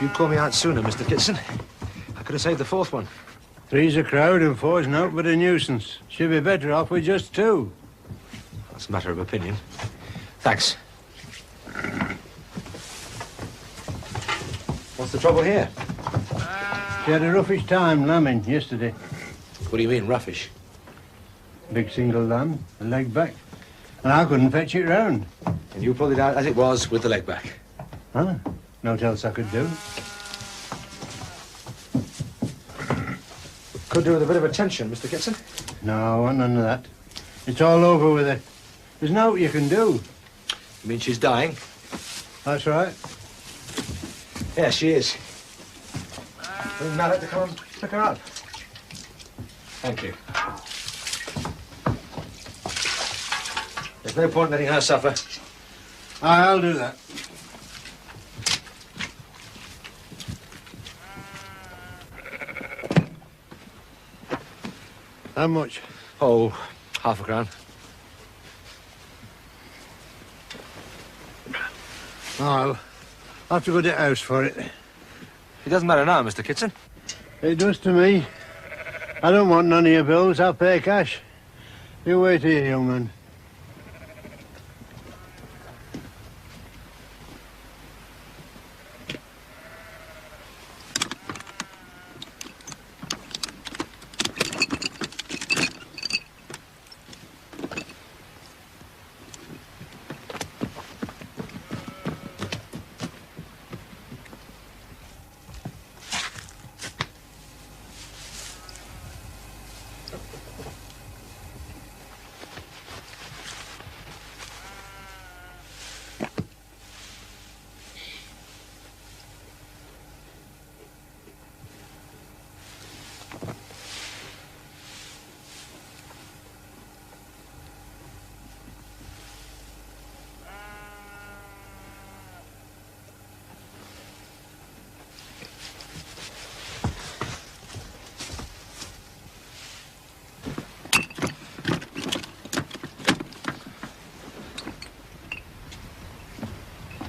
you'd called me out sooner, Mr. Kitson, I could have saved the fourth one. Three's a crowd and four's naught but a nuisance. She'd be better off with just two. That's a matter of opinion. Thanks. What's the trouble here? She had a roughish time lambing yesterday. What do you mean, roughish? Big single lamb, a leg back. And I couldn't fetch it round. And you pulled it out as it was with the leg back? Huh? Naught else I could do. Could do with a bit of attention, Mr. Kitson. No, I want none of that. It's all over with her. There's naught you can do. You mean she's dying? That's right. Yes, she is. Bring Mallet to come and pick her up. Thank you. There's no point letting her suffer. I'll do that. How much? Oh, £0.50. I'll have to go to the house for it. It doesn't matter now, Mr. Kitson. It does to me. I don't want none of your bills. I'll pay cash. You wait here, young man.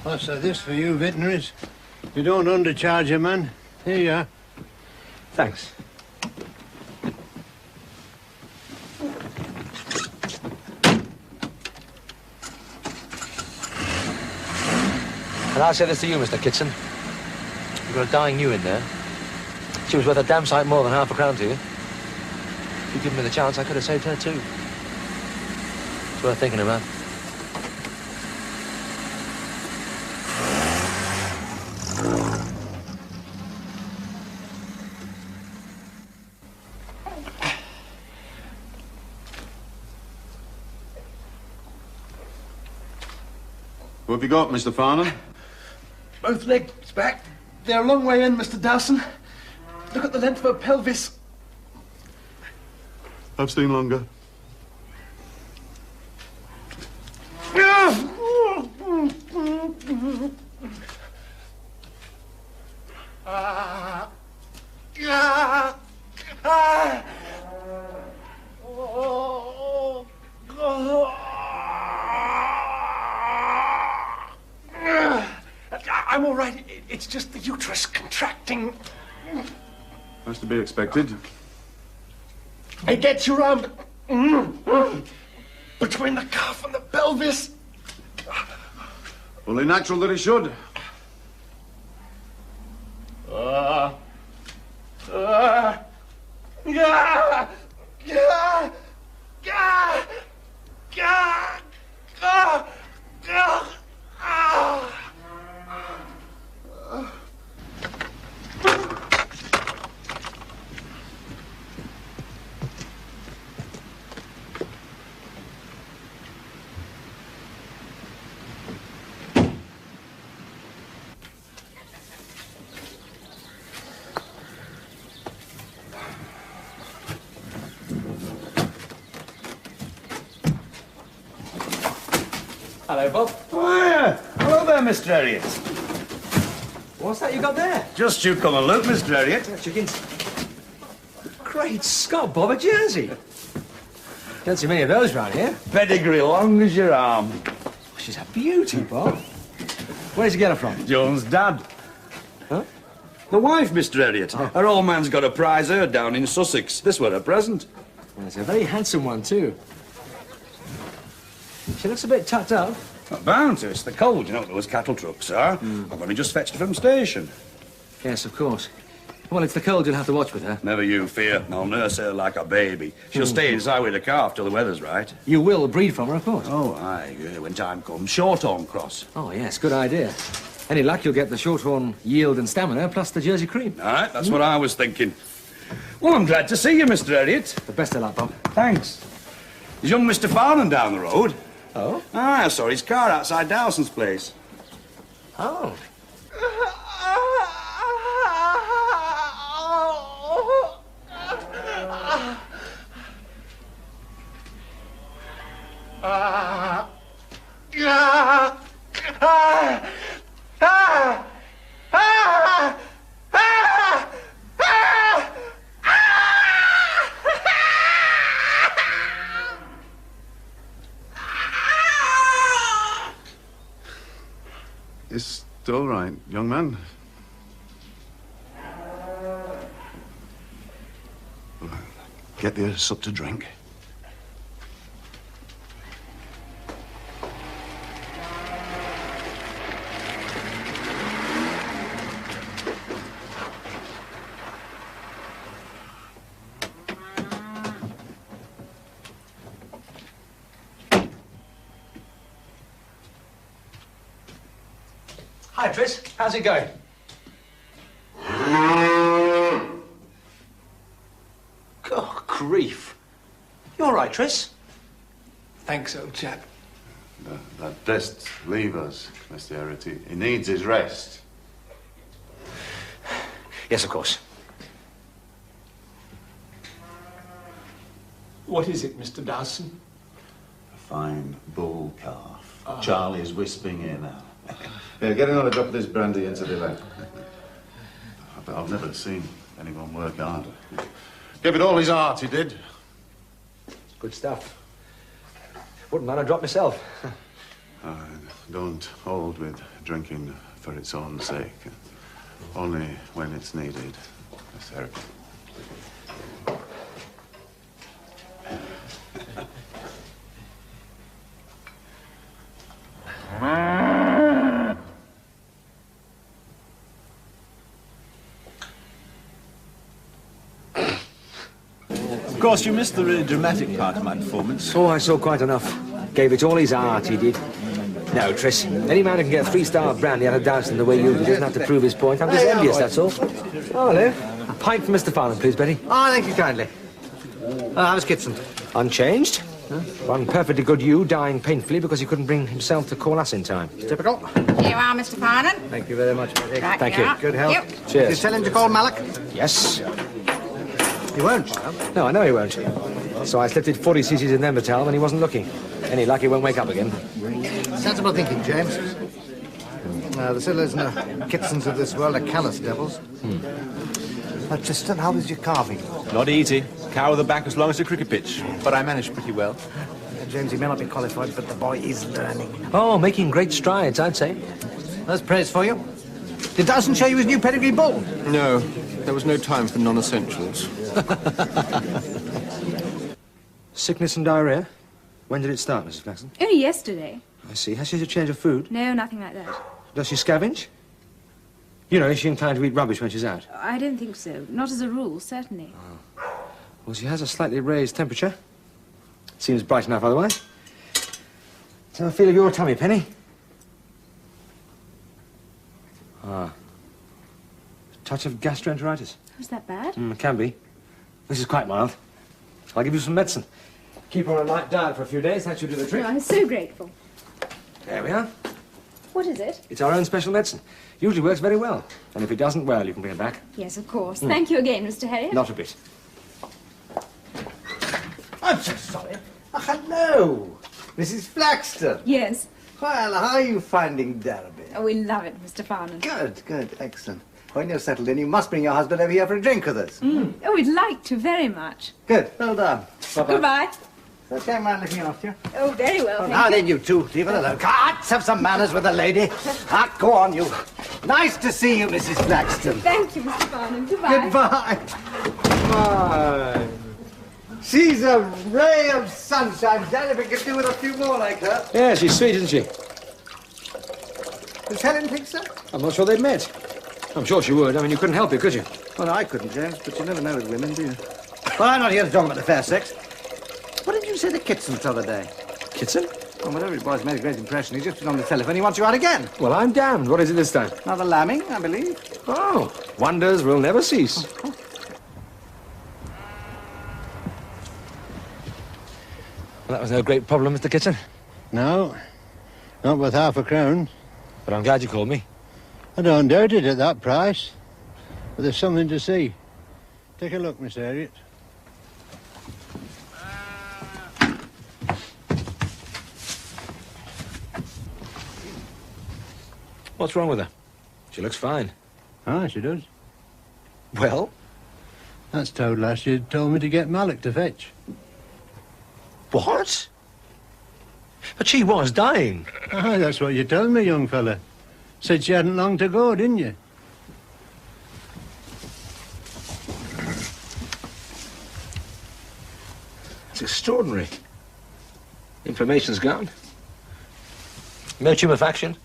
What's this for you, veterinaries? You don't undercharge a man. Here you are. Thanks. And I'll say this to you, Mr. Kitson. You've got a dying ewe in there. She was worth a damn sight more than £0.50 to you. If you'd given me the chance, I could have saved her too. It's worth thinking about. What have you got, Mr. Farnham? Both legs back. They're a long way in, Mr. Dawson. Look at the length of her pelvis. I've seen longer. I'm all right. It's just the uterus contracting. That's to be expected. It gets you round between the calf and the pelvis. Only natural that it should. Hello, Bob. Oh, yeah. Hello there, Mr. Herriot. What's that you got there? Just you come and look, Mr. Herriot. Chickens. Great Scott, Bob, a Jersey. Don't see many of those round here. Pedigree long as your arm. She's a beauty, Bob. Where did you get her from? Joan's dad. Huh? The wife, Mr. Herriot. Her old man's got a prize herd down in Sussex. This were a present. Well, it's a very handsome one, too. She looks a bit tucked up. Not bound to. It's the cold, you know what those cattle trucks are. I've only just fetched her from station. Yes, of course. Well, it's the cold you'll have to watch with her. Never you fear. I'll nurse her like a baby. She'll stay inside with the calf till the weather's right. You will breed from her, of course. Oh, aye, yeah, when time comes. Shorthorn cross. Oh, yes, good idea. Any luck, you'll get the shorthorn yield and stamina, plus the Jersey cream. All right, that's what I was thinking. Well, I'm glad to see you, Mr. Herriot. The best of luck, Bob. Thanks. Is young Mr. Farnham down the road? Oh? Ah, I saw his car outside Dowson's place. Oh. It's all right, young man. Get you something to drink. Hi, Tris. How's it going? Oh, grief. You all right, Tris? Thanks, old chap. That best leave us, Mr. Herriot. He needs his rest. Yes, of course. What is it, Mr. Dawson? A fine bull calf. Charlie's wisping here now. Yeah, get another drop of this brandy into the leg. I've never seen anyone work harder. Gave it all his heart, he did. Good stuff. Wouldn't mind a drop myself. I don't hold with drinking for its own sake. Only when it's needed, Mr. Herriot. Of course, you missed the really dramatic part of my performance. Oh, I saw quite enough. Gave it all his heart, he did. No, Tris. Any man who can get a 3-star brandy out of Dowson the way you do doesn't have to prove his point. I'm just envious, that's all. Oh, hello. A pint for Mr. Farnham, please, Betty. Oh, thank you kindly. How was Kitson? Unchanged. One perfectly good you dying painfully because he couldn't bring himself to call us in time. Typical. Here you are, Mr. Farnham. Thank you very much, Betty. Right, Thank here you. are. Good health. Yep. Did you Cheers. tell him to call Malak? Yes. He won't, child. No, I know he won't. So I slipped it 40 cc's in Nevertell when he wasn't looking. Any luck he won't wake up again. Sensible thinking, James. The Sillers and the Kitsons of this world are callous devils. Tristan, how was your carving? Not easy. Cow with the back as long as a cricket pitch. But I managed pretty well. James, he may not be qualified, but the boy is learning. Oh, making great strides, I'd say. That's praise for you. Did Dawson show you his new pedigree bull? No, there was no time for non-essentials. Sickness and diarrhea? When did it start, Mrs. Flaxon? Only yesterday. I see. Has she had a change of food? No, nothing like that. Does she scavenge? You know, is she inclined to eat rubbish when she's out? I don't think so. Not as a rule, certainly. Well, she has a slightly raised temperature. Seems bright enough otherwise. So I feel of your tummy, Penny. Ah. Touch of gastroenteritis. Was that bad? It can be. This is quite mild. I'll give you some medicine. Keep her on a light diet for a few days. That should do the trick. Oh, I'm so grateful. There we are. What is it? It's our own special medicine. Usually works very well. And if it doesn't, well, you can bring it back. Yes, of course. Thank you again, Mr. Herriot. Not a bit. I'm so sorry. Oh, hello. Mrs. Flaxton. Yes. Well, how are you finding Derby? Oh, we love it, Mr. Farnham. Good, good, excellent. When you're settled in, you must bring your husband over here for a drink with us. Oh, we'd like to very much. Good, well done. Bye-bye. Goodbye. So came round looking after you. Oh, very well, thank Now you. then, you two, leave it alone. Let's have some manners with the lady. Go on, you. Nice to see you, Mrs. Blackstone. Thank you, Mr. Farnham. Goodbye. Goodbye. My. She's a ray of sunshine, Dad, if we could do with a few more like her. Yeah, she's sweet, isn't she? Does Helen think so? I'm not sure they've met. I'm sure she would. I mean, you couldn't help it, could you? Well, I couldn't, James, but you never know with women, do you? Well, I'm not here to talk about the fair sex. What did you say to Kitson the other day? Kitson? Well, whatever it was, made a great impression. He's just been on the telephone. He wants you out again. Well, I'm damned. What is it this time? Another lambing, I believe. Oh, wonders will never cease. Well, that was no great problem, Mr. Kitson. No, not with half a crown. But I'm glad you called me. I don't doubt it at that price. But there's something to see. Take a look, Miss Herriot. What's wrong with her? She looks fine. Ah, she does. Well? That's told last you told me to get Mallock to fetch. What? But she was dying. Ah, that's what you told me, young fella. Said she hadn't long to go, didn't you? It's extraordinary. Inflammation's gone. No tumefaction.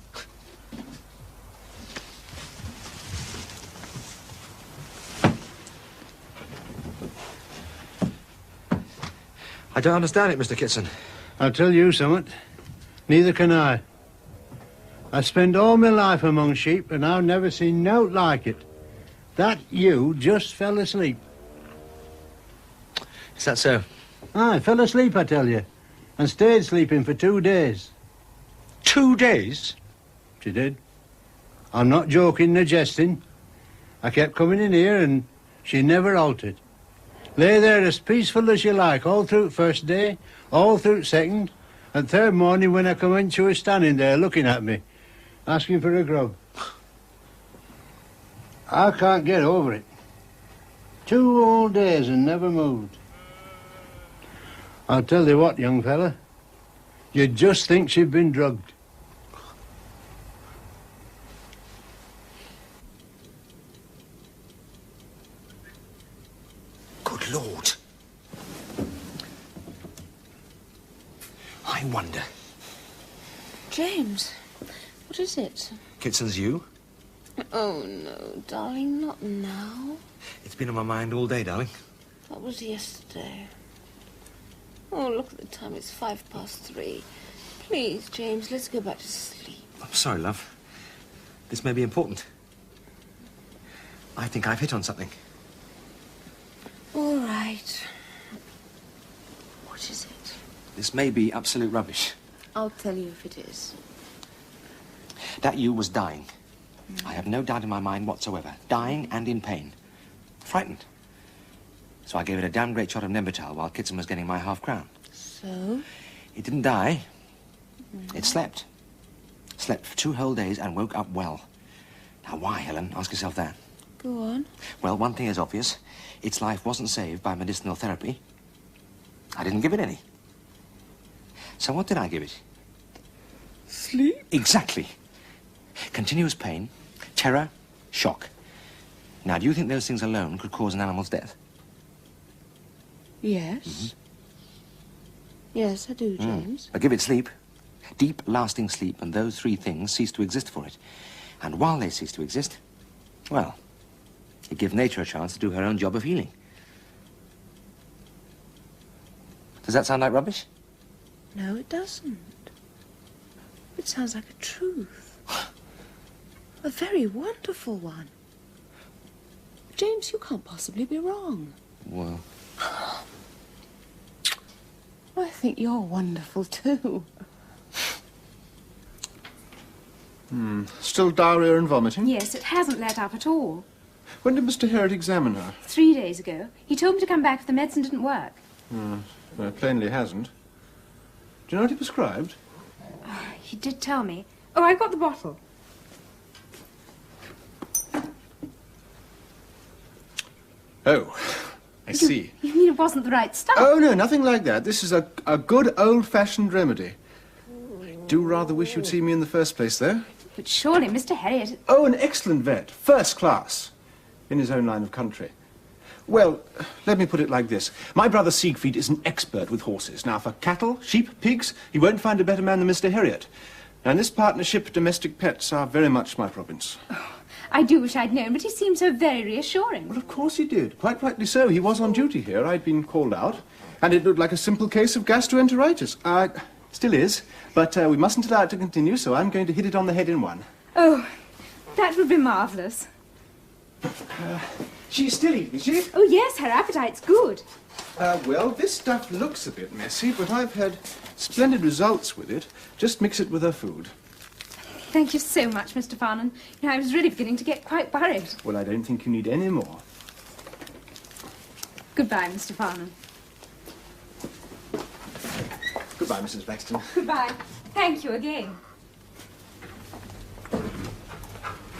I don't understand it, Mr. Kitson. I'll tell you something. Neither can I. I spent all my life among sheep, and I've never seen nought like it. That you just fell asleep. Is that so? I fell asleep, I tell you, and stayed sleeping for 2 days. 2 days? She did. I'm not joking nor jesting. I kept coming in here, and she never altered. Lay there as peaceful as you like, all through first day, all through second, and third morning when I come in, she was standing there looking at me, asking for a grub. I can't get over it. 2 whole days and never moved. I'll tell you what, young fella, you'd just think she'd been drugged. Good Lord. I wonder. James, what is it? Kitson's you? Oh, no, darling, not now. It's been on my mind all day, darling. That was yesterday. Oh, look at the time. It's 3:05. Please, James, let's go back to sleep. I'm sorry, love. This may be important. I think I've hit on something. All right. What is it? This may be absolute rubbish. I'll tell you if it is. That you was dying. I have no doubt in my mind whatsoever. Dying and in pain. Frightened. So I gave it a damn great shot of Nembutal while Kitson was getting my half-crown. So? It didn't die. It slept. Slept for 2 whole days and woke up well. Now, why, Helen? Ask yourself that. Go on. Well, one thing is obvious. Its life wasn't saved by medicinal therapy. I didn't give it any. So what did I give it? Sleep? Exactly. Continuous pain, terror, shock. Now, do you think those things alone could cause an animal's death? Yes. Yes, I do, James. But give it sleep, deep, lasting sleep, and those 3 things cease to exist for it. And while they cease to exist, well, you give nature a chance to do her own job of healing. Does that sound like rubbish? No, it doesn't. It sounds like a truth. A very wonderful one. James, you can't possibly be wrong. Well... I think you're wonderful, too. Still diarrhea and vomiting? Yes, it hasn't let up at all. When did Mr. Herriot examine her? 3 days ago. He told me to come back if the medicine didn't work. Well, plainly hasn't. Do you know what he prescribed? He did tell me. Oh, I've got the bottle. Oh, I see. You mean it wasn't the right stuff? Oh, no, nothing like that. This is a good old-fashioned remedy. I do rather wish you'd seen me in the first place, though. But surely, Mr. Herriot... Oh, an excellent vet. First class. In his own line of country. Well, let me put it like this. My brother Siegfried is an expert with horses. Now, for cattle, sheep, pigs, you won't find a better man than Mr. Herriot. And this partnership, domestic pets, are very much my province. Oh, I do wish I'd known, but he seemed so very reassuring. Well, of course he did. Quite rightly so. He was on duty here. I'd been called out. And it looked like a simple case of gastroenteritis. Still is. But we mustn't allow it to continue, so I'm going to hit it on the head in one. Oh, that would be marvellous. She's still eating, is she? Oh, yes, her appetite's good. Well, this stuff looks a bit messy, but I've had splendid results with it. Just mix it with her food. Thank you so much, Mr. Farnan. You know, I was really beginning to get quite worried. Well, I don't think you need any more. Goodbye, Mr. Farnan. Goodbye, Mrs. Blackstone. Goodbye. Thank you again.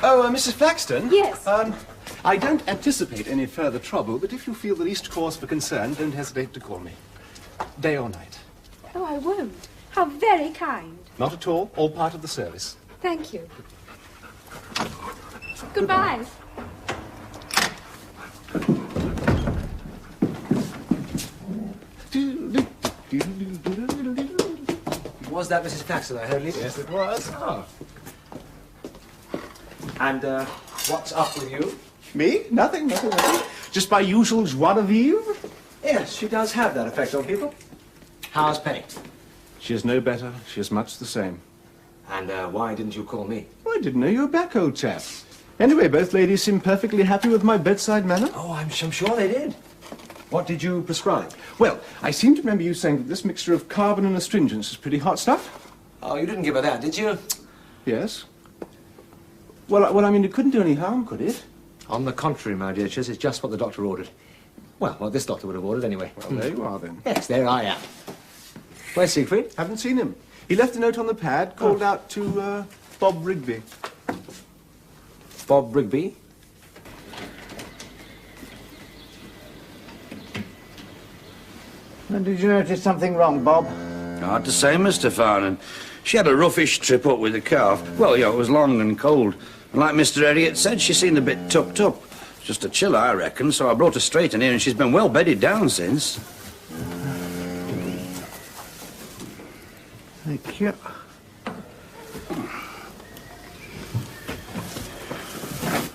Oh, Mrs. Flaxton? Yes. I don't anticipate any further trouble, but if you feel the least cause for concern, don't hesitate to call me. Day or night. Oh, I won't. How very kind. Not at all. All part of the service. Thank you. Goodbye. Was that Mrs. Flaxton I heard? Yes, it was. Oh. And, what's up with you? Me? Nothing. Just my usual joie de vivre. Yes, she does have that effect on people. How's Penny? She is no better. She is much the same. And, why didn't you call me? Oh, I didn't know you were back, old chap. Anyway, both ladies seem perfectly happy with my bedside manner. Oh, I'm sure they did. What did you prescribe? Well, I seem to remember you saying that this mixture of carbon and astringents is pretty hot stuff. Oh, you didn't give her that, did you? Yes. Well, I mean, it couldn't do any harm, could it? On the contrary, my dear Chiss, it's just what the doctor ordered. Well, what this doctor would have ordered anyway. Well, there you are, then. Yes, there I am. Where's Siegfried? Haven't seen him. He left a note on the pad, called out to, Bob Rigby. Bob Rigby? And did you notice something wrong, Bob? Hard to say, Mr. Farnan. She had a roughish trip up with the calf. Well, it was long and cold. And like Mr. Herriot said, she seemed a bit tucked up. Just a chill, I reckon, so I brought her straight in here and she's been well bedded down since. Thank you.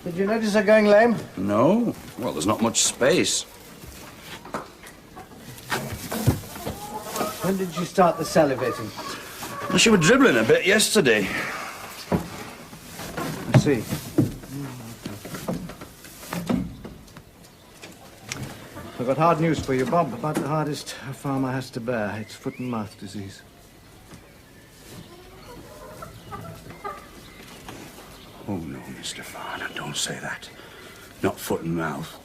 Did you notice her going lame? No. Well, there's not much space. When did she start the salivating? Well, she was dribbling a bit yesterday. I see. I've got hard news for you, Bob. About the hardest a farmer has to bear. It's foot and mouth disease. Oh, no, Mr. Farnan, don't say that. Not foot and mouth.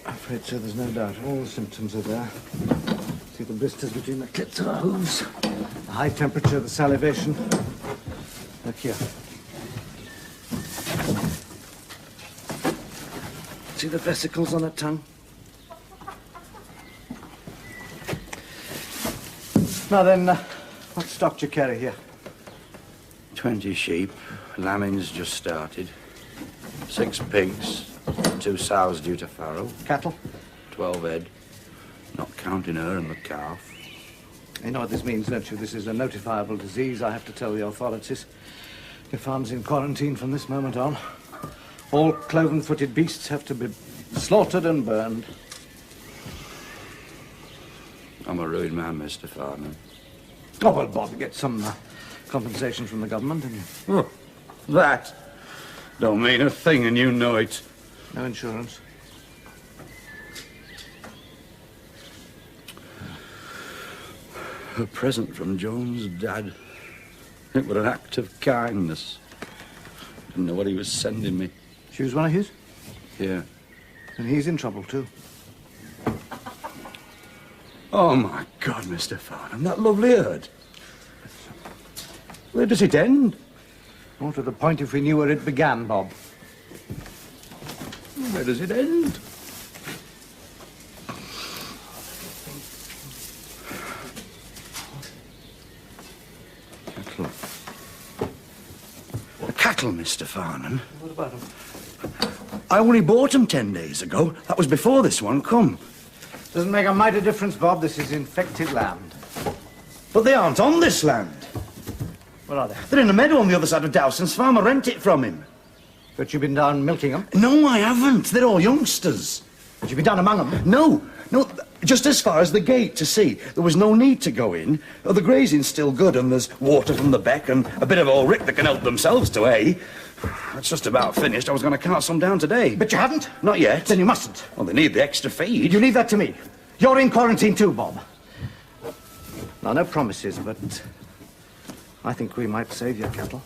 I'm afraid so, there's no doubt. All the symptoms are there. See the blisters between the clips of her hooves, the high temperature, the salivation. Look here. See the vesicles on her tongue? Now then, what stock do you carry here? 20 sheep. Lambing's just started. 6 pigs. 2 sows due to farrow. Cattle? 12 head. Not counting her and the calf. You know what this means, don't you? This is a notifiable disease. I have to tell the authorities. Your farm's in quarantine from this moment on. All cloven-footed beasts have to be slaughtered and burned. I'm a ruined man, Mr. Farnan. Oh, well, Bob, get some compensation from the government, and Oh, that don't mean a thing, and you know it. no insurance. A present from Joan's dad. It was an act of kindness. Didn't know what he was sending me. She was one of his? Yeah. And he's in trouble, too. Oh, my God, Mr. Farnan, that lovely herd. Where does it end? More to the point if we knew where it began, Bob. Where does it end? cattle, Mr. Farnham. What about them? I only bought 'em 10 days ago. That was before this one come. Doesn't make a mighty difference, Bob. This is infected land. But they aren't on this land. Where are they? They're in a meadow on the other side of Dowson's farm. I rent it from him. But you've been down milking them? No, I haven't. They're all youngsters. But you've been down among them? No, just as far as the gate to see. There was no need to go in. Oh, the grazing's still good, and there's water from the beck and a bit of old rick that can help themselves to hay. It's just about finished. I was going to cart some down today. But you haven't? Not yet. Then you mustn't. Well, they need the extra feed. You leave that to me. You're in quarantine too, Bob. Now, no promises, but I think we might save your cattle.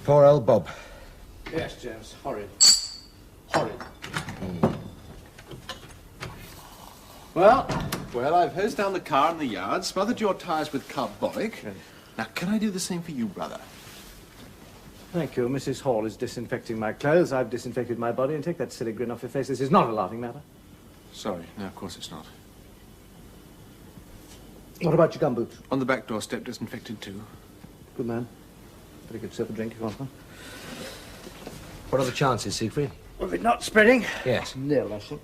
Poor old Bob. Yes, James. Horrid. Horrid. Well? Well, I've hosed down the car in the yard, smothered your tyres with carbolic. Now, can I do the same for you, brother? Thank you. Mrs. Hall is disinfecting my clothes. I've disinfected my body. And take that silly grin off your face. This is not a laughing matter. Sorry. No, of course it's not. What about your gumboots? On the back doorstep, disinfected too. Good man. Better give yourself a drink if you want one. What are the chances, Siegfried? Of it not spreading? Yes. Nil, I think.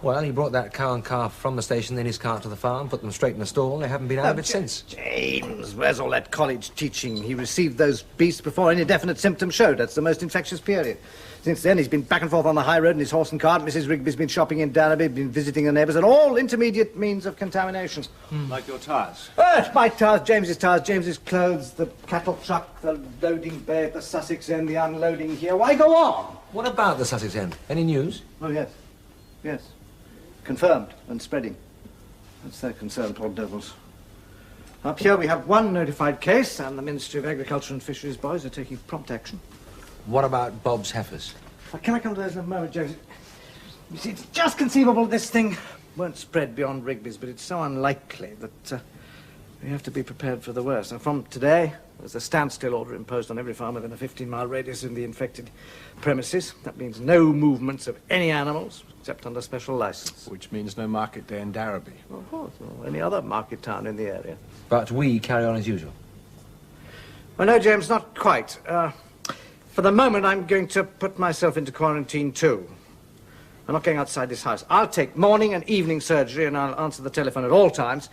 Well, he brought that cow and calf from the station in his cart to the farm, put them straight in the stall, and they haven't been out of it since. James, where's all that college teaching? He received those beasts before any definite symptoms showed. That's the most infectious period. Since then, he's been back and forth on the high road in his horse and cart. Mrs. Rigby's been shopping in Danby, been visiting the neighbours, and all intermediate means of contamination. Like your tyres? Oh, my tyres, James's clothes, the cattle truck, the loading bay at the Sussex end, the unloading here. Why go on? What about the Sussex end? Any news? Oh, yes. Yes. Confirmed and spreading. That's their concern, poor devils. Up here we have one notified case, and the Ministry of Agriculture and Fisheries boys are taking prompt action. What about Bob's heifers? Can I come to those in a moment, James? You see, it's just conceivable this thing won't spread beyond Rigby's, but it's so unlikely that we have to be prepared for the worst. And from today, there's a standstill order imposed on every farm within a 15-mile radius in the infected premises. That means no movements of any animals, except under special license. Which means no market day in Darby. Of course, or any other market town in the area. But we carry on as usual. Well, no, James, not quite. For the moment, I'm going to put myself into quarantine, too. I'm not going outside this house. I'll take morning and evening surgery, and I'll answer the telephone at all times.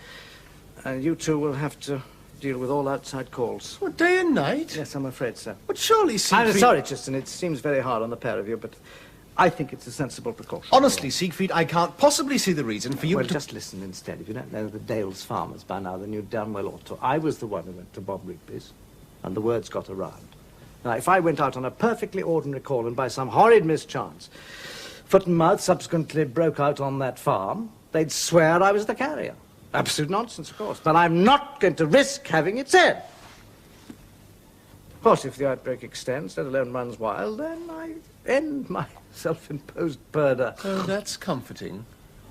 And you two will have to deal with all outside calls. What, day and night? Yes, I'm afraid so. But surely, Siegfried... I'm sorry, Tristan. It seems very hard on the pair of you, but I think it's a sensible precaution. Honestly, Siegfried, I can't possibly see the reason for you Well, to... just listen instead. If you don't know the Dales farmers by now, then you damn well ought to. I was the one who went to Bob Rigby's, and the words got around. Now, if I went out on a perfectly ordinary call and by some horrid mischance, foot and mouth subsequently broke out on that farm, they'd swear I was the carrier. Absolute nonsense, of course. But I'm not going to risk having it said. Of course, if the outbreak extends, let alone runs wild, then I end my self-imposed purdah. Oh, that's comforting.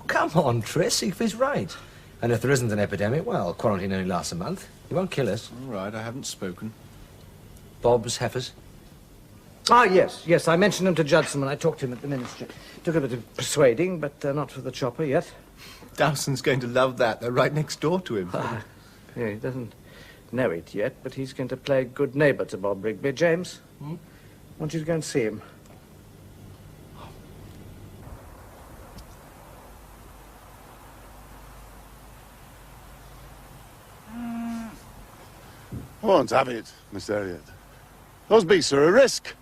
Come on, Tris, Siegfried's right. And if there isn't an epidemic, well, quarantine only lasts a month. He won't kill us. All right, I haven't spoken. Bob's heifers? Ah, yes, I mentioned them to Judson when I talked to him at the ministry. Took a bit of persuading, but not for the chopper yet. Dowson's going to love that. They're right next door to him. Yeah, he doesn't know it yet, but he's going to play good neighbour to Bob Rigby. James, I want you to go and see him. I won't have it, Mr. Herriot. Those beasts are a risk.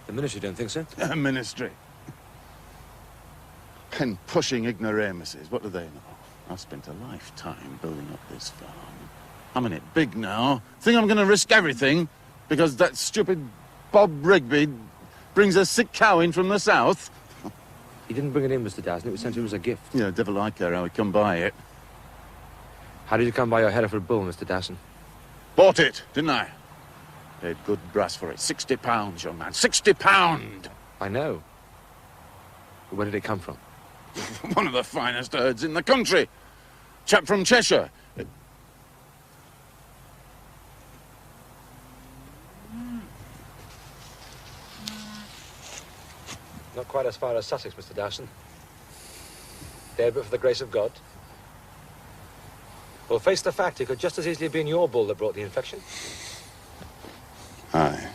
The ministry don't think so. Ministry. And pushing ignoramuses, what do they know? I've spent a lifetime building up this farm. I'm in it big now. Think I'm going to risk everything because that stupid Bob Rigby brings a sick cow in from the south? He didn't bring it in, Mr. Dowson. It was sent to him as a gift. Yeah, devil I care how he come by it. How did you come by your Hereford bull, Mr. Dowson? Bought it, didn't I? Paid good brass for it. £60, young man. £60! I know. But where did it come from? One of the finest herds in the country. Chap from Cheshire. Not quite as far as Sussex, Mr. Dawson. There, but for the grace of God. Well, face the fact, it could just as easily have been your bull that brought the infection. Aye.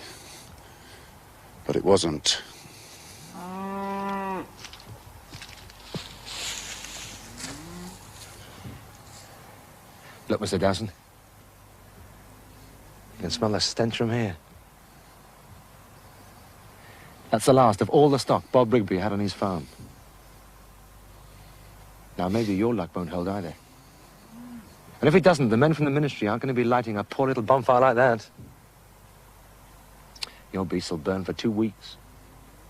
But it wasn't. Look, Mr. Dawson. You can smell the stench from here. That's the last of all the stock Bob Rigby had on his farm. Now, maybe your luck won't hold either. And if it doesn't, the men from the ministry aren't going to be lighting a poor little bonfire like that. Your beast will burn for 2 weeks.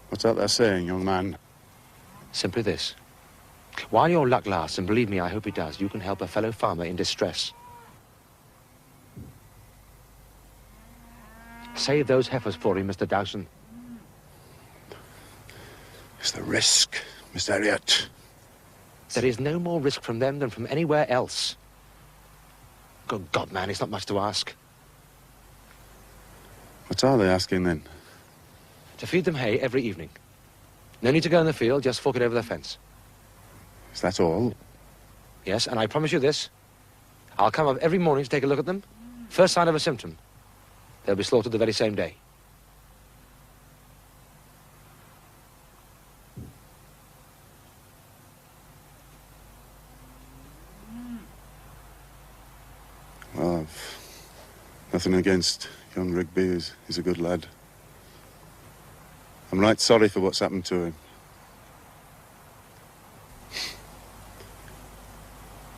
What's that they're saying, young man? Simply this. While your luck lasts, and believe me, I hope it does, you can help a fellow farmer in distress. Save those heifers for him, Mr. Dawson. It's the risk, Mr. Herriot. There is no more risk from them than from anywhere else. Good God, man, it's not much to ask. What are they asking, then? To feed them hay every evening. No need to go in the field, just fork it over the fence. Is that all? Yes, and I promise you this. I'll come up every morning to take a look at them. First sign of a symptom, they'll be slaughtered the very same day. Well, I've nothing against young Rigby. He's a good lad. I'm right sorry for what's happened to him.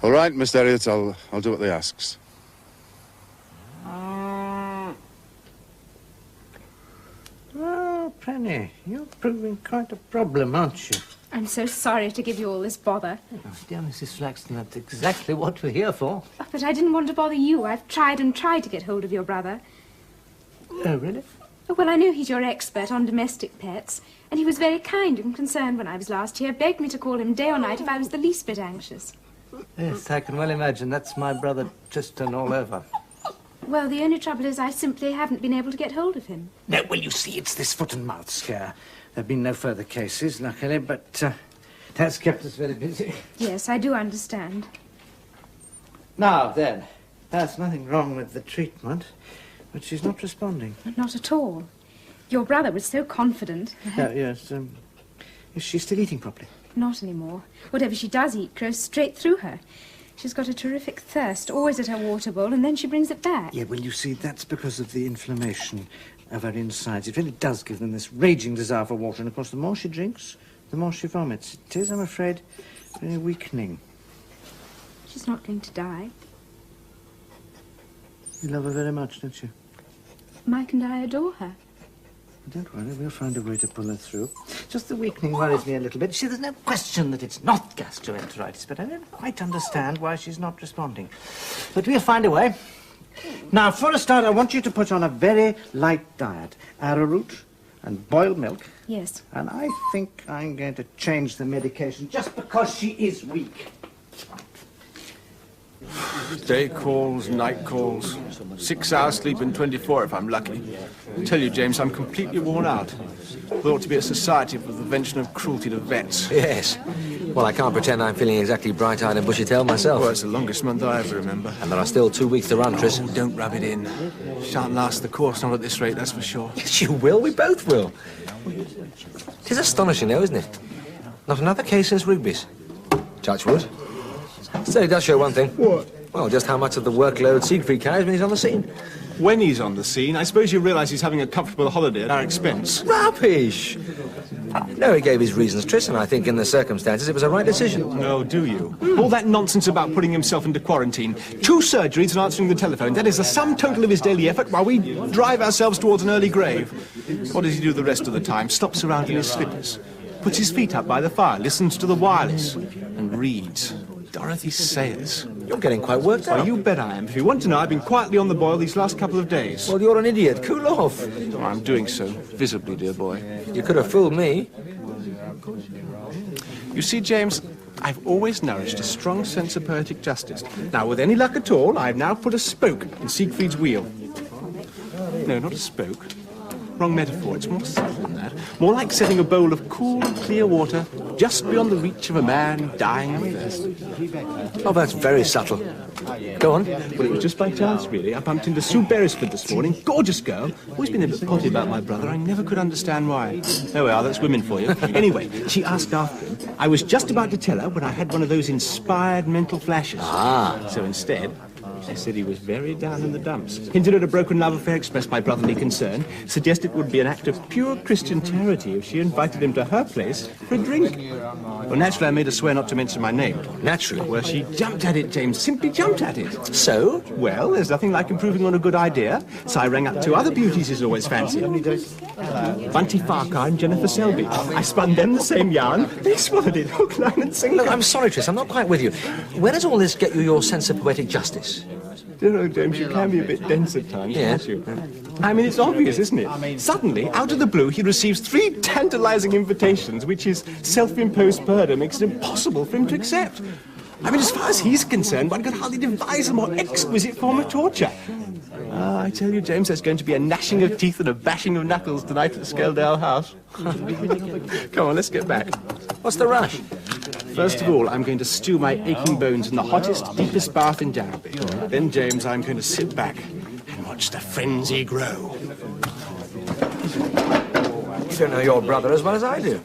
All right, Mr. Herriot, I'll do what they asks. Oh, Penny, you're proving quite a problem, aren't you? I'm so sorry to give you all this bother. Oh, dear Mrs. Flaxton, that's exactly what we're here for. Oh, but I didn't want to bother you. I've tried and tried to get hold of your brother. Oh, really? Oh, well, I know he's your expert on domestic pets, and he was very kind and concerned when I was last here, begged me to call him day or night if I was the least bit anxious. Yes, I can well imagine. That's my brother Tristan all over. Well, the only trouble is I simply haven't been able to get hold of him. No, well, you see, it's this foot and mouth scare. There have been no further cases, luckily, but that's kept us very busy. Yes, I do understand. Now, then, there's nothing wrong with the treatment, but she's not responding. Not at all. Your brother was so confident. Yes, is she still eating properly? Not anymore. Whatever she does eat goes straight through her. She's got a terrific thirst, always at her water bowl, and then she brings it back. Yeah, well, you see, that's because of the inflammation of her insides. It really does give them this raging desire for water, and of course, the more she drinks, the more she vomits. It is, I'm afraid, very weakening. She's not going to die. You love her very much, don't you? Mike and I adore her. Don't worry, we'll find a way to pull her through. Just the weakening worries me a little bit. See, there's no question that it's not gastroenteritis, but I don't quite understand why she's not responding. But we'll find a way. Now, for a start, I want you to put on a very light diet. Arrowroot and boiled milk. Yes. And I think I'm going to change the medication just because she is weak. Day calls, night calls. 6 hours sleep in 24 if I'm lucky. I tell you, James, I'm completely worn out. There ought to be a society for the prevention of cruelty to vets. Yes. Well, I can't pretend I'm feeling exactly bright-eyed and bushy-tailed myself. Well, it's the longest month I ever remember. And there are still 2 weeks to run, Tris. Oh, don't rub it in. Shan't last the course, not at this rate, that's for sure. Yes, you will. We both will. It is astonishing, though, isn't it? Not another case since Rigby's. Touch wood. Still, it does show one thing. What? Well, just how much of the workload Siegfried carries when he's on the scene. When he's on the scene, I suppose you realise he's having a comfortable holiday at our expense. Rubbish! No, he gave his reasons, Tristan. I think in the circumstances it was a right decision. No, do you? All that nonsense about putting himself into quarantine. 2 surgeries and answering the telephone. That is the sum total of his daily effort while we drive ourselves towards an early grave. What does he do the rest of the time? Stops around in his slippers. Puts his feet up by the fire, listens to the wireless, and reads. Dorothy Sayers. You're getting quite worked up. Oh, you bet I am. If you want to know, I've been quietly on the boil these last couple of days. Well, you're an idiot. Cool off. Oh, I'm doing so, visibly, dear boy. You could have fooled me. You see, James, I've always nourished a strong sense of poetic justice. Now, with any luck at all, I've now put a spoke in Siegfried's wheel. No, not a spoke. wrong metaphor. It's more subtle than that. More like setting a bowl of cool, clear water just beyond the reach of a man dying of thirst. Oh, that's very subtle. Go on. Well, it was just by chance, really. I bumped into Sue Beresford this morning. Gorgeous girl. Always been a bit potty about my brother. I never could understand why. Oh, well, that's women for you. Anyway, she asked after him. I was just about to tell her when I had one of those inspired mental flashes. So instead, she said he was very down in the dumps. Hinted at a broken love affair expressed by brotherly concern. Suggested it would be an act of pure Christian charity if she invited him to her place for a drink. Well, naturally, I made her swear not to mention my name. Naturally. Well, she jumped at it, James. Simply jumped at it. So? Well, there's nothing like improving on a good idea. So I rang up two other beauties he's always fancied. Bunty Farquhar and Jennifer Selby. I spun them the same yarn. They swallowed it hook, line and sinker. Look, I'm sorry, Tris, I'm not quite with you. Where does all this get you your sense of poetic justice? You know, James, you can be a bit dense at times, can't you? I mean, it's obvious, isn't it? Suddenly, out of the blue, he receives 3 tantalizing invitations, which his self-imposed burden makes it impossible for him to accept. I mean, as far as he's concerned, one could hardly devise a more exquisite form of torture. I tell you, James, there's going to be a gnashing of teeth and a bashing of knuckles tonight at the Skeldale house. Come on, let's get back. What's the rush? First of all, I'm going to stew my aching bones in the hottest, deepest bath in Derby. Then, James, I'm going to sit back and watch the frenzy grow. You don't know your brother as well as I do.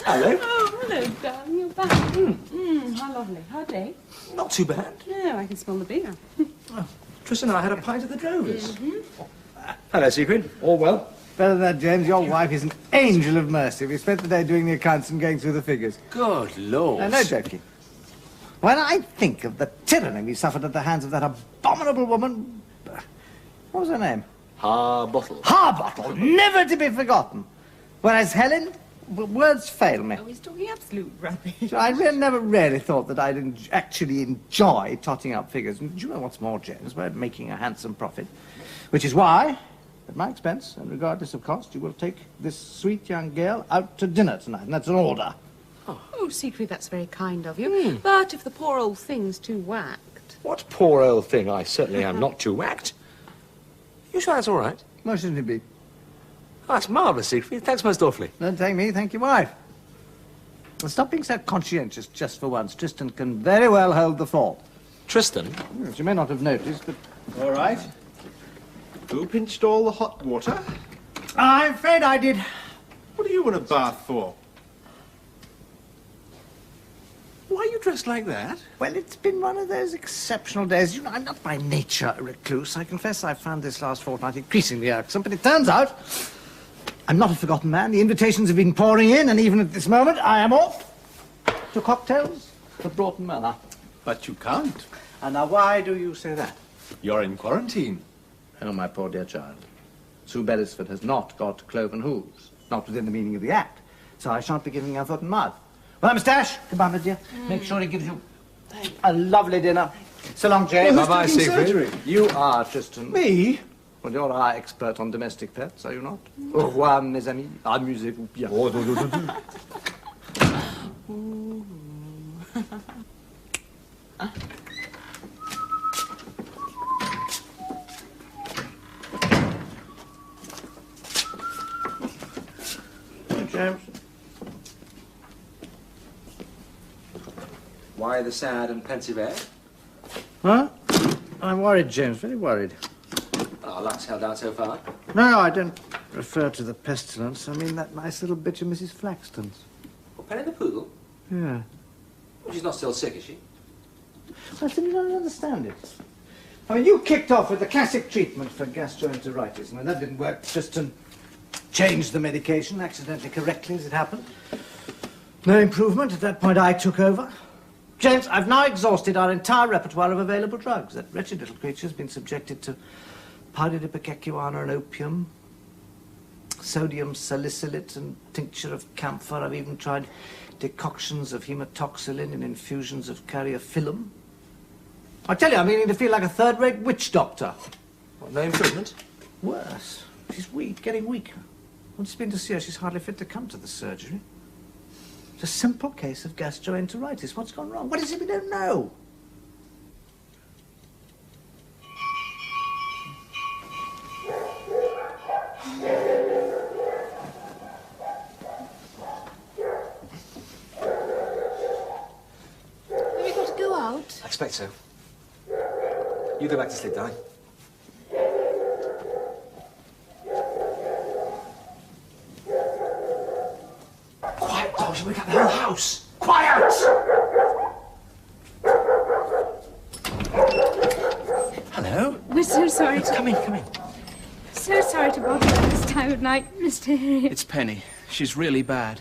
Hello. Oh, hello, darling. You're back. How lovely. How day? Not too bad. No, I can smell the beer. Tristan and I had a pint at the Drovers. Hello, Siegfried. All well? Better than that, James. Your wife is an angel of mercy. We spent the day doing the accounts and going through the figures. Good Lord. No joking. When I think of the tyranny we suffered at the hands of that abominable woman... What was her name? Harbottle. Harbottle! Never to be forgotten. Whereas Helen... words fail me. Oh, he's talking absolute rubbish. So I never really thought that I'd actually enjoy totting up figures. And do you know what's more, James? We're making a handsome profit. Which is why, at my expense, and regardless of cost, you will take this sweet young girl out to dinner tonight. And that's an order. Oh, Siegfried, that's very kind of you. But if the poor old thing's too whacked... What poor old thing? I certainly am not too whacked. You sure that's all right? Why shouldn't it be? Oh, that's marvellous, Siegfried. Thanks most awfully. Don't thank me, thank your wife. Well, stop being so conscientious just for once. Tristan can very well hold the fort. Tristan? Yes, you may not have noticed, but... All right. Who pinched all the hot water? I'm afraid I did. What do you want a bath for? Why are you dressed like that? Well, it's been one of those exceptional days. You know, I'm not by nature a recluse. I confess I've found this last fortnight increasingly irksome, but it turns out I'm not a forgotten man. The invitations have been pouring in, and even at this moment, I am off to cocktails at Broughton Manor. But you can't. And now, why do you say that? You're in quarantine. Oh, my poor dear child. Sue Beresford has not got cloven hooves, not within the meaning of the act, so I shan't be giving her foot and mouth. Well, Miss Dash, goodbye, my dear. Make sure he gives you a lovely dinner. So long, James. Well, Bye-bye, Siegfried. You are, Tristan. Me? Well, you're our expert on domestic pets, are you not? Au revoir, mes amis. Amusez-vous bien. James. Why the sad and pensive air? Huh? I'm worried, James, very worried. Our luck's held out so far. No, I don't refer to the pestilence. I mean that nice little bitch of Mrs. Flaxton's. Well, Penny the Poodle? Yeah. Well, she's not still sick, is she? I simply don't understand it. I mean, you kicked off with the classic treatment for gastroenteritis. I mean, that didn't work. Tristan changed the medication, accidentally correctly as it happened. No improvement. At that point, I took over. James, I've now exhausted our entire repertoire of available drugs. That wretched little creature's been subjected to powdered ipecacuanha and opium, sodium salicylate and tincture of camphor. I've even tried decoctions of hematoxylin and infusions of caryophyllum. I tell you, I'm beginning to feel like a third-rate witch doctor. What, no improvement? Worse. She's weak, getting weaker. Once she's been to see her, she's hardly fit to come to the surgery. It's a simple case of gastroenteritis. What's gone wrong? What is it we don't know? Have we got to go out? I expect so. You go back to sleep, darling. Quiet, dog. You'll wake up the whole house. Quiet! Hello? We're so sorry to... Come in, come in. So sorry to bother you at this time of night, Mr. Herriot. It's Penny. She's really bad.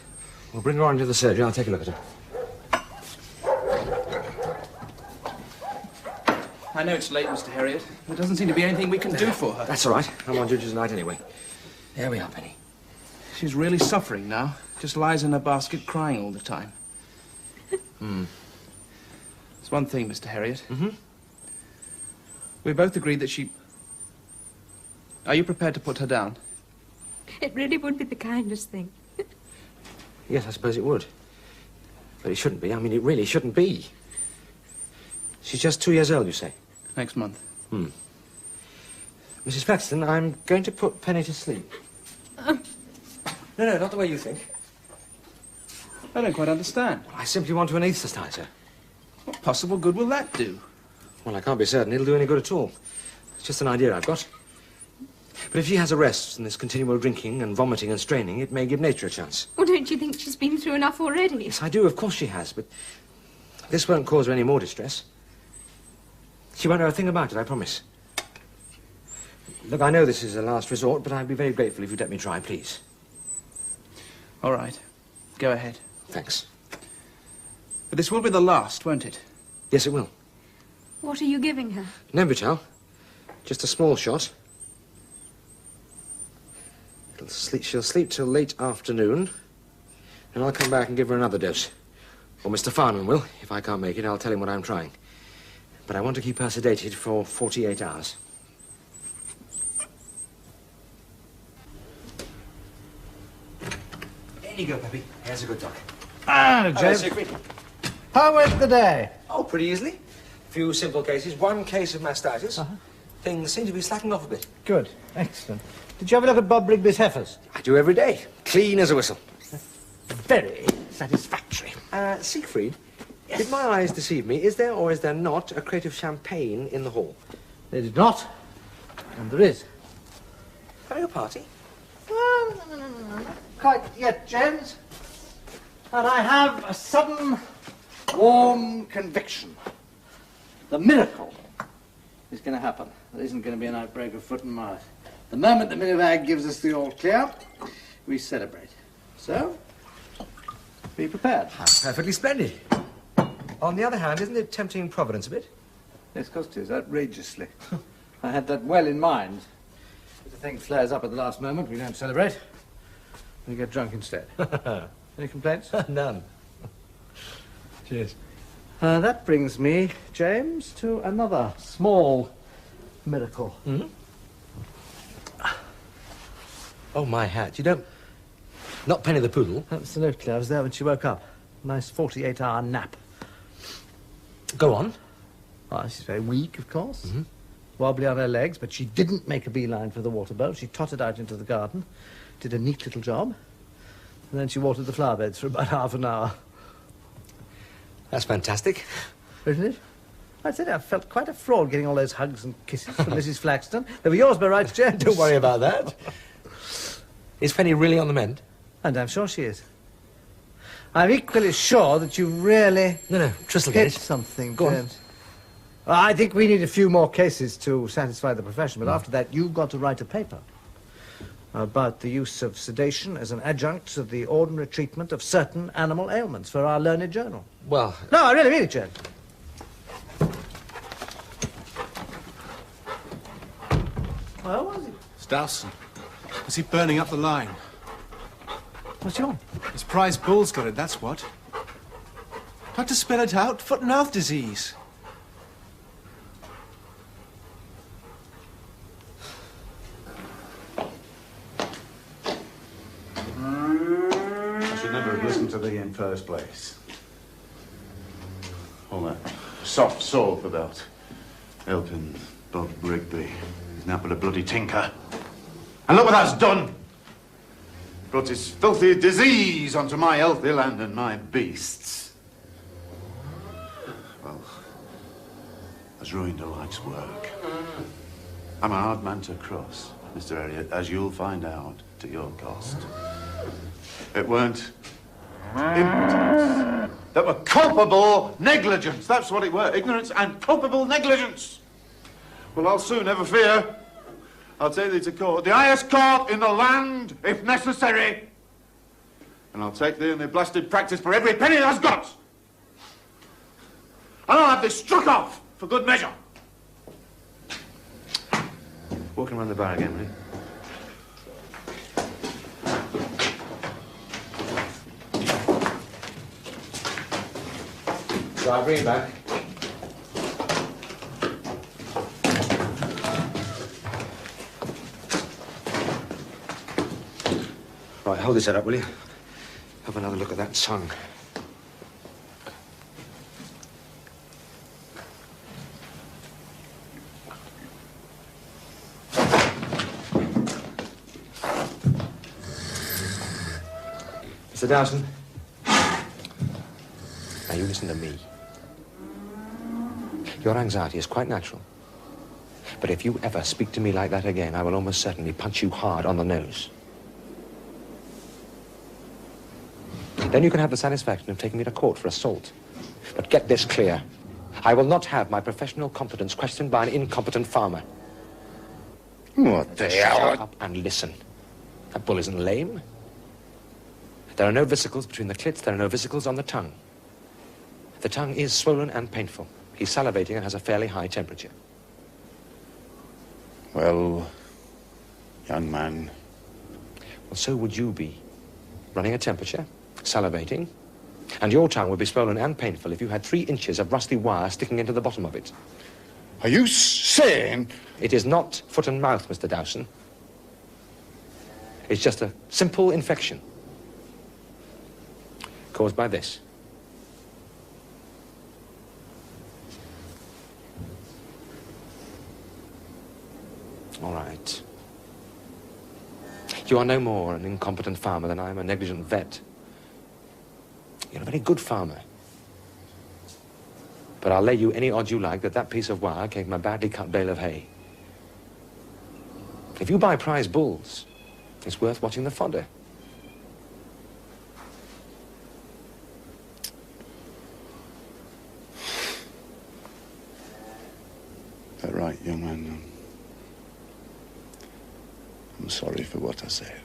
We'll bring her on to the surgery. I'll take a look at her. I know it's late, Mr. Herriot. There doesn't seem to be anything we can do for her. That's all right. I'm on duty tonight anyway. There we are, Penny. She's really suffering now. Just lies in her basket crying all the time. There's one thing, Mr. Herriot. Mm-hmm. We both agreed that she... Are you prepared to put her down? It really would be the kindest thing. Yes, I suppose it would. But it shouldn't be. I mean, it really shouldn't be. She's just 2 years old, you say? Next month. Mrs. Paxton, I'm going to put Penny to sleep. No, not the way you think. I don't quite understand. I simply want to anaesthetize her. What possible good will that do? Well, I can't be certain it'll do any good at all. It's just an idea I've got. But if she has a rest and this continual drinking and vomiting and straining, it may give nature a chance. Well, don't you think she's been through enough already? Yes, I do. Of course she has, but this won't cause her any more distress. She won't know a thing about it, I promise. Look, I know this is a last resort, but I'd be very grateful if you'd let me try, please. All right. Go ahead. Thanks. But this will be the last, won't it? Yes, it will. What are you giving her? Nembutal. Just a small shot. She'll sleep till late afternoon, and I'll come back and give her another dose. Or Mr. Farnham will. If I can't make it, I'll tell him what I'm trying. But I want to keep her sedated for 48 hours. There you go, Peppy. Here's a good dog. Ah, James. Siegfried. How went the day? Oh, pretty easily. Few simple cases. One case of mastitis. Things seem to be slacking off a bit. Good. Excellent. Did you have a look at Bob Rigby's heifers? I do every day. Clean as a whistle. Very satisfactory. Siegfried, did my eyes deceive me? Is there or is there not a crate of champagne in the hall? They did not, and there is. Having a party? Not quite yet, James. And I have a sudden, warm conviction. The miracle is going to happen. There isn't going to be an outbreak of foot and mouth. The moment the minivag gives us the all clear, we celebrate. So, be prepared. Perfectly splendid. On the other hand, isn't it tempting Providence a bit? Yes, of course it is, outrageously. I had that well in mind. If the thing flares up at the last moment, we don't celebrate. We get drunk instead. Any complaints? None. Cheers. That brings me, James, to another small miracle. Mm-hmm. Oh, my hat. You don't... Not Penny the poodle? Absolutely. I was there when she woke up. Nice 48-hour nap. Go on. Oh, she's very weak, of course. Wobbly on her legs, but she didn't make a beeline for the water bowl. She tottered out into the garden, did a neat little job, and then she watered the flower beds for about half an hour. That's fantastic. Isn't it? I said I felt quite a fraud getting all those hugs and kisses from Mrs. Flaxton. They were yours by rights, James. Don't worry about that. Is Penny really on the mend? And I'm sure she is. I'm equally sure that you really... No, Tristan, hit something, Go on. James. Well, I think we need a few more cases to satisfy the profession, but after that, you've got to write a paper about the use of sedation as an adjunct to the ordinary treatment of certain animal ailments for our learned journal. Well... No, I really mean it, James. Well, what was it? It's Dawson. Is he burning up the line? What's wrong? His prize bull's got it, that's what. Had to spell it out. Foot and mouth disease. I should never have listened to thee in first place. All that soft soap about helping Bob Rigby. He's not but a bloody tinker. And look what that's done! Brought his filthy disease onto my healthy land and my beasts. Well, has ruined a life's work. I'm a hard man to cross, Mr. Herriot, as you'll find out to your cost. It weren't impotence. That were culpable negligence. That's what it were. Ignorance and culpable negligence. Well, I'll soon, never fear. I'll take thee to court. The highest court in the land, if necessary. And I'll take thee in the blasted practice for every penny that's got. And I'll have thee struck off for good measure. Walking around the bar again, will you? So I'll bring it back. Right, hold this head up, will you? Have another look at that tongue. Mr. Dawson, now you listen to me. Your anxiety is quite natural. But if you ever speak to me like that again, I will almost certainly punch you hard on the nose. Then you can have the satisfaction of taking me to court for assault. But get this clear. I will not have my professional competence questioned by an incompetent farmer. What the hell? Shut up and listen. That bull isn't lame. There are no vesicles between the clits. There are no vesicles on the tongue. The tongue is swollen and painful. He's salivating and has a fairly high temperature. Well, young man. Well, so would you be. Running a temperature, salivating, and your tongue would be swollen and painful if you had 3 inches of rusty wire sticking into the bottom of it. Are you saying? It is not foot and mouth, Mr. Dawson. It's just a simple infection caused by this. All right. You are no more an incompetent farmer than I am a negligent vet. You're a very good farmer. But I'll lay you any odds you like that piece of wire came from a badly cut bale of hay. If you buy prize bulls, it's worth watching the fodder. That's right, young man. I'm sorry for what I said.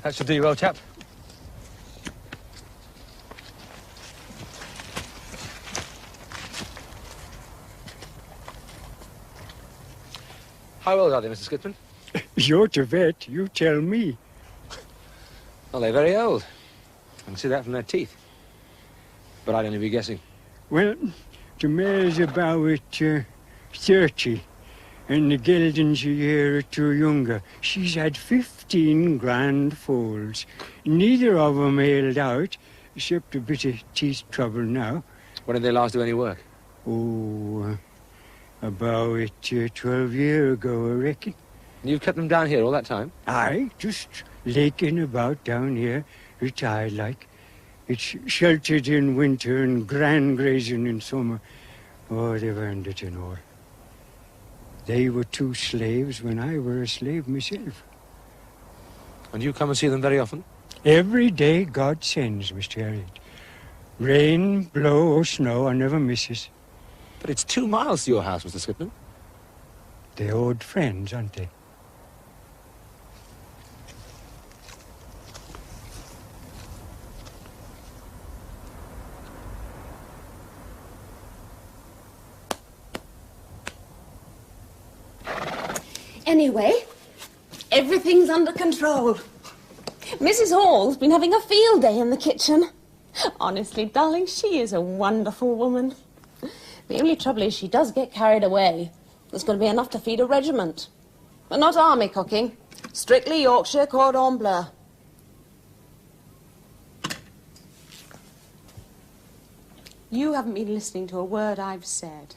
That should do you well, chap. How old are they, Mr. Skipton? You're the vet, you tell me. Well, they're very old. I can see that from their teeth. But I'd only be guessing. Well, the mare's about 30, and the gelding's a year or 2 younger. She's had 15 grand foals. Neither of them held out, except a bit of teeth trouble now. When did they last do any work? Oh, about 12 years ago, I reckon. You've kept them down here all that time? Aye, just laking about down here, retired like. It's sheltered in winter and grand grazing in summer. Oh, they've earned it and all. They were 2 slaves when I were a slave myself. And you come and see them very often? Every day God sends, Mr. Herriot. Rain, blow or snow, I never misses. But it's 2 miles to your house, Mr. Skipton. They're old friends, aren't they? Anyway, everything's under control. Mrs. Hall's been having a field day in the kitchen. Honestly, darling, she is a wonderful woman. The only trouble is she does get carried away. There's going to be enough to feed a regiment. But not army cooking. Strictly Yorkshire cordon bleu. You haven't been listening to a word I've said.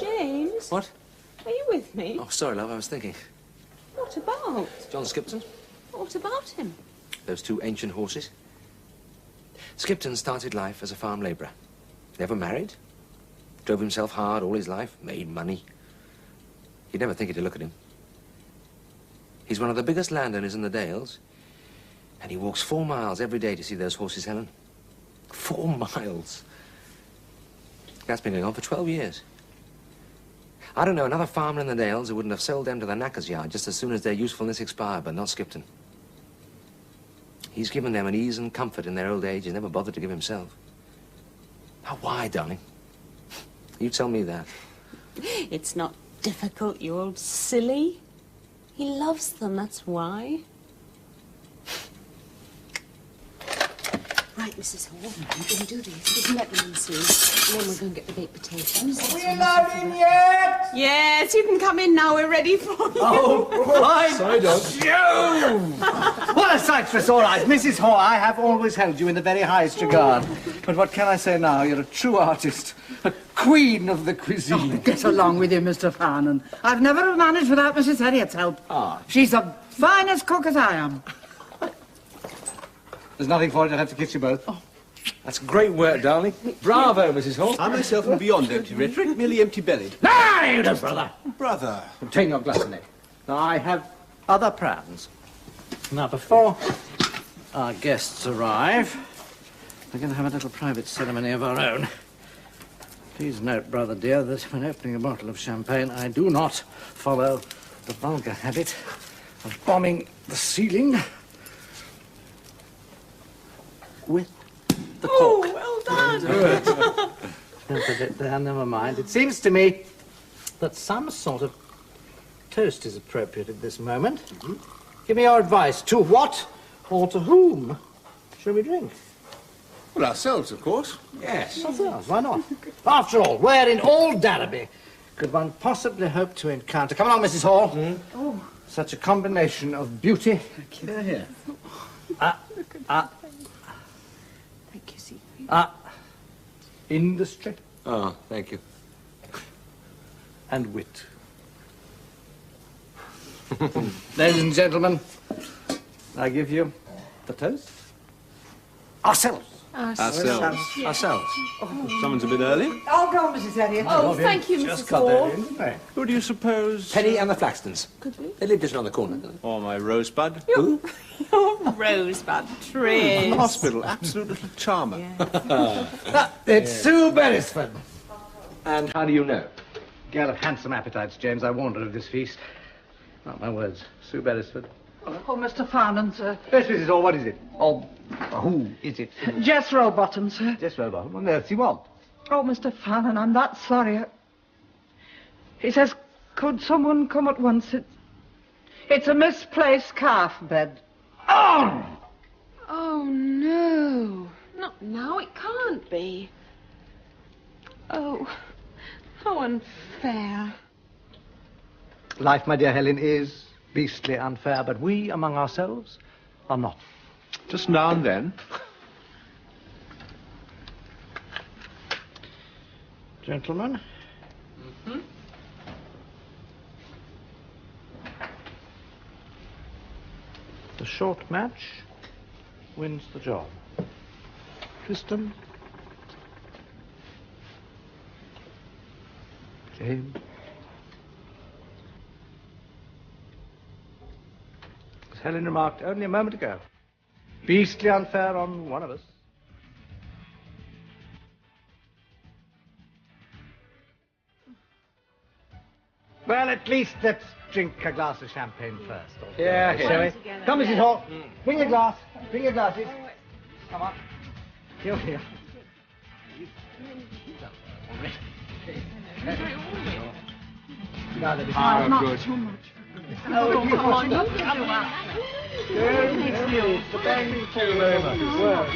James? What? Are you with me? Oh, sorry, love, I was thinking. What about? John Skipton? What about him? Those two ancient horses. Skipton started life as a farm labourer. Never married. Drove himself hard all his life. Made money. You'd never think it to look at him. He's one of the biggest landowners in the Dales. And he walks 4 miles every day to see those horses, Helen. 4 miles. That's been going on for 12 years. I don't know another farmer in the Dales who wouldn't have sold them to the knacker's yard just as soon as their usefulness expired, but not Skipton. He's given them an ease and comfort in their old age he's never bothered to give himself. Now, why, darling? You tell me that. It's not difficult, you old silly. He loves them, that's why. Right, Mrs. Hall, we're going to do this. We can let them in soon. And then we're going to get the baked potatoes. Are we allowed in yet? Yes, you can come in now. We're ready for you. Oh, right. Sorry, Doc. What a sight for sore eyes. Mrs. Hall, I have always held you in the very highest regard. But what can I say now? You're a true artist. A queen of the cuisine. Oh, get along with you, Mr. Farnan. I've never managed without Mrs. Herriot's help. She's the finest cook as I am. There's nothing for it. I'll have to kiss you both. That's great work, darling. Bravo, Mrs. Hall. I myself am beyond empty rhetoric, merely empty-bellied. No, you don't, brother. Brother. Obtain your gluttony. Now, I have other plans. Now, before our guests arrive, we're going to have a little private ceremony of our own. Please note, brother dear, that when opening a bottle of champagne, I do not follow the vulgar habit of bombing the ceiling with the cork. Oh, well done. Good. Don't put it there, never mind. It seems to me that some sort of toast is appropriate at this moment. Give me your advice. To what or to whom shall we drink? Well, ourselves, of course. Yes. Ourselves, why not? After all, where in all Darrowby could one possibly hope to encounter, come along, Mrs. Hall, such a combination of beauty. Thank you. Here. Thank you, Siegfried. Industry. Oh, thank you. And wit. Ladies and gentlemen, I give you the toast. Ourselves. Ourselves. Ourselves. Someone's a bit early. I'll go, Mrs. Herriot. Oh, thank you, Just Mrs. got Hall. there, didn't they? Who do you suppose? Penny and the Flaxtons. Could we? They live just around the corner, don't they? Or my rosebud. Who? Oh, Rosebud Tris. In the hospital, absolute little charmer. It's Sue Beresford. And how do you know? Girl of handsome appetites, James. I warned her of this feast. Not my words. Sue Beresford. Oh, Mr. Farnan, sir. Yes, Mrs. Hall, what is it? Or who is it? Jess Rowbottom, sir. Jess Rowbottom. What on earth do you want? Oh, Mr. Farnan, I'm that sorry. He says, could someone come at once? It's a misplaced calf bed. Oh! Oh, no. Not now. It can't be. Oh, how unfair. Life, my dear Helen, is beastly unfair, but we, among ourselves, are not. Just now and then. Gentlemen. The short match wins the job. Tristan. James. As Helen remarked only a moment ago, beastly unfair on one of us. Well, at least let's drink a glass of champagne first. Yeah, shall we? Come, Mrs. Hall. Bring your glass. Bring your glasses. Come on. Here. Oh, good. Too much. Oh, come on, don't do that. Thank you very much. Well.